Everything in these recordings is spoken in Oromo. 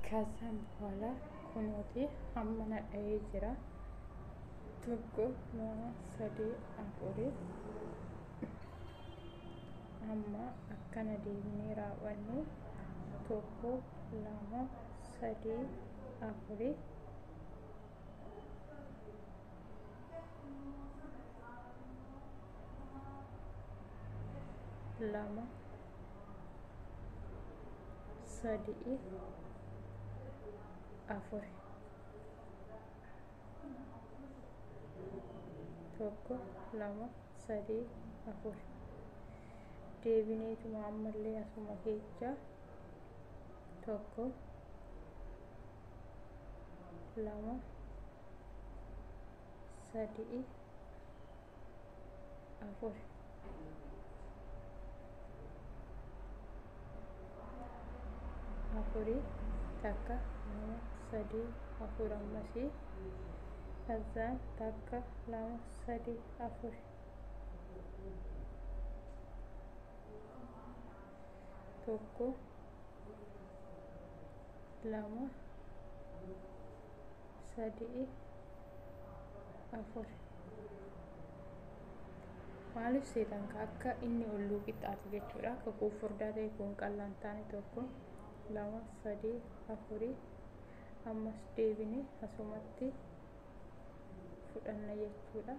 ከዛም በኋላ ኩኖቴ አመነ ጅራ tokko lama sadii afurii amma akkana deemnee raawwanne tokko lama sadii afurii lama sadii afurii tokko lama sadii afur deebineetuma ammallee asuma keessa tokko lama sadii afur afurii takka lama sadii afur ammasii kazaan takka lama sadii afur tokko lama sadii afur maaliif seetan akka inni olluu qixxaatu jechuudha. Kakuu furdaa ta'e kun qal'aan taane tokko lama sadii afurii ammas deebine asumatti fudhanna jechuudha.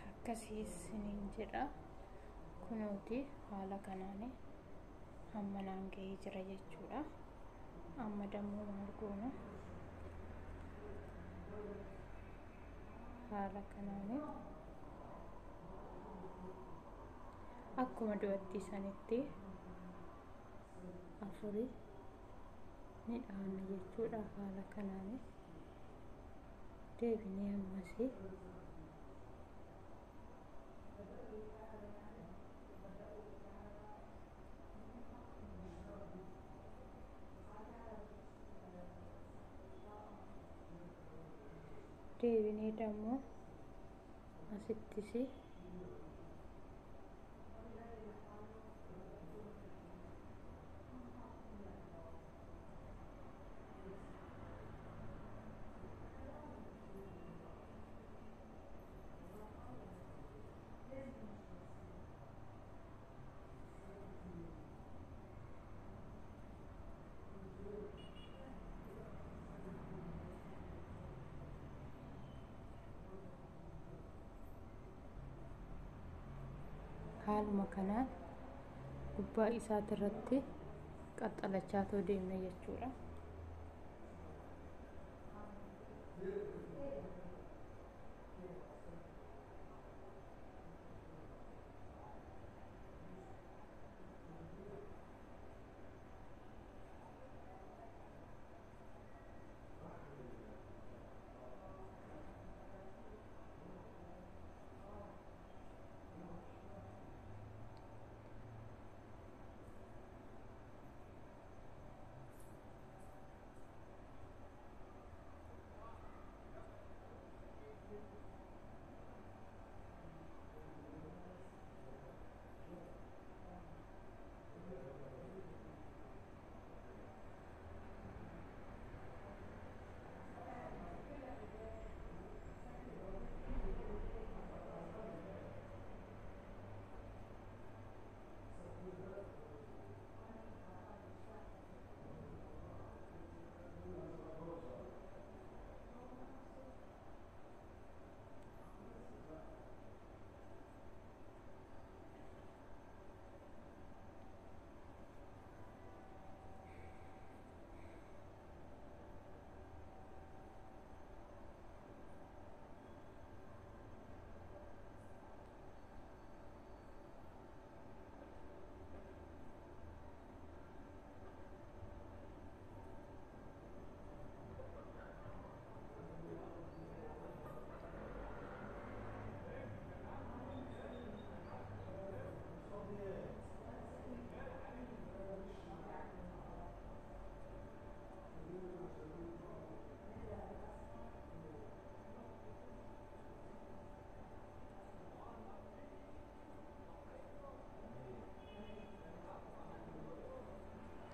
akkasiisiniin jedha kunuuti haala kanaani amma naan ga'ee jira jechuudha. amma dammoo maal goona haala kanaani akkuma du'atti sanitti afurii ni dhaanna jechuudha. haala kanaani deebinee ammasii deebinee dammoo asittisi haaluma kanaan gubbaa isaatirratti qaxxalachaa too deemna jechuudha.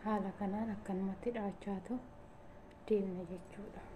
haala kanaan akkanumatti dhaachaatu deemna jechuudha.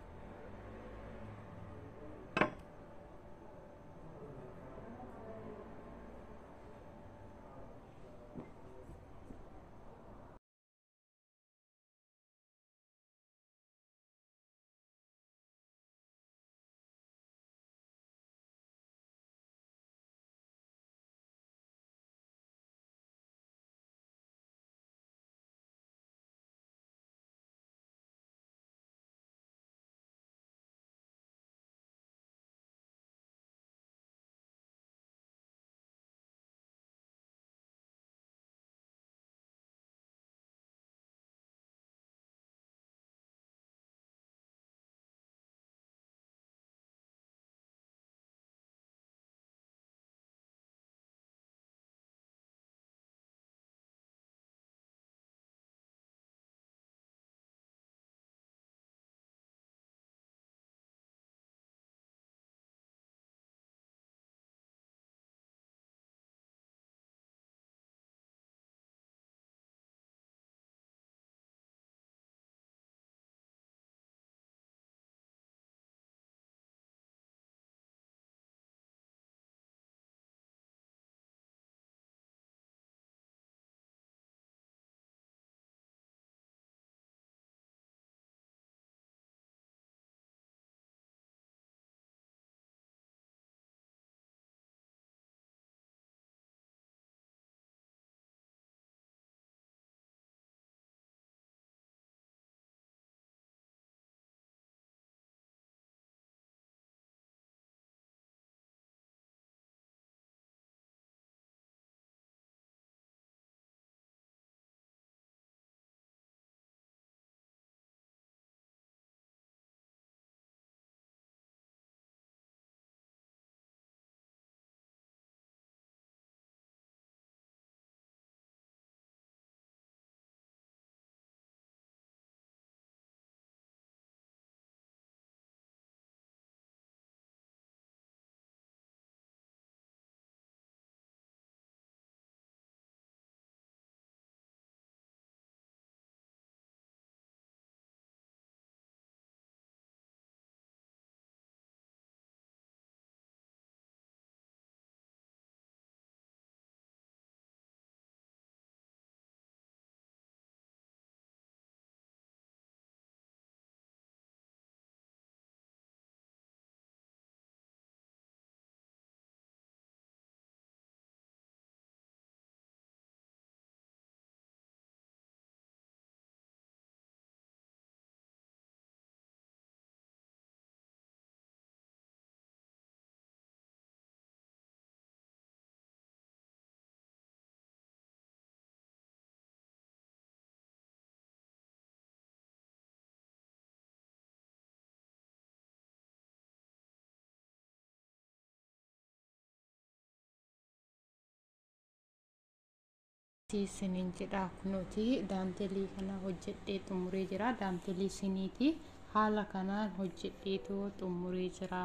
Siniin jedha kunuuti daanteelii kana hojjedhee xumuree jira. Daanteelii siniiti haala kanaan hojjedheetoo xumuree jira.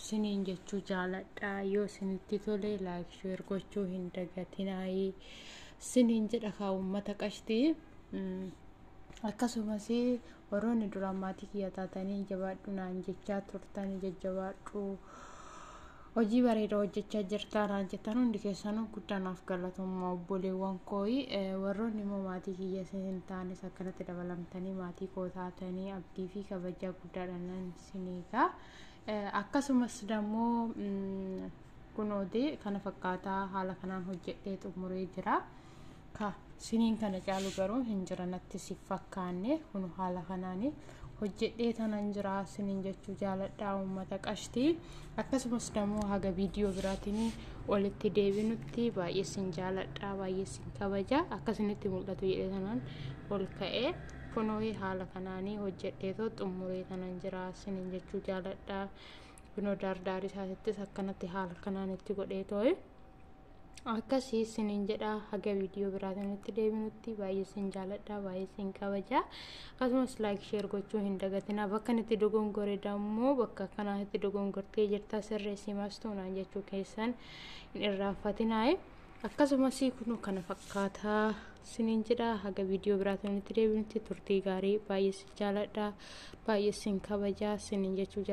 Siniin jechuu jaaladha. Yoo isinitti tole like share gochuu hin dagatinaayi. Siniin jedha kaa uummata qashtii. Akkasumas warroonni duraan maatii kiyya taatanii jabaadhu naan jechaa turtan jajjabaadhu. Hojii bareedaa hojjechaa jirtaan jettan hundi keessanuu guddanaaf galatoomaa obboleewwan kooyi. Warroonni immoo maatii kiyya hin taanes akkanatti dabalamtanii maatii koo taatanii abdii fi kabajaa guddaadhaan siniigaa. Akkasumas immoo kunooti kana fakkaataa haala kanaan hojjedhee xumuree jira. Siniin kana caalu garuu hin jiranatti si fakkaanne kun haala kanaanii hojjedhee tanan jira. Siniin jechuu jaaladhaa uummata qashtii. Akkasumas immoo haga viidiyoo biraatiin walitti deebinutti baay'ee sin jaaladhaa, baay'ee sin kabaja. Akkasinitti mul'atu jedhee tanan ol ka'ee kunoo haala kanaanii hojjedhee xumuree tanan jira. Siniin jechuu jaaladhaa. Kunoo daardaar isaattis akkanatti haala kanaan itti godhee too'e. Akkasii siniin jedha haga viidiyoo biraatiin itti deebinutti baay'ee sin jaaladhaa, baay'ee sin kabaja. Akkasumas like share gochuu hin dagatinaa. Bakka itti dogongore dammoo bakka kanatti dogongortee jirta sirreessii maastuu naan jechuu keessan hin irraanfatinaa. Akkasumas kun kana fakkaataa sinin jedha haga viidiyoo biraatiin nuti deebinutti turtii gaarii baay'ee jaaladha baay'ee sin kabajaa sinin jechuu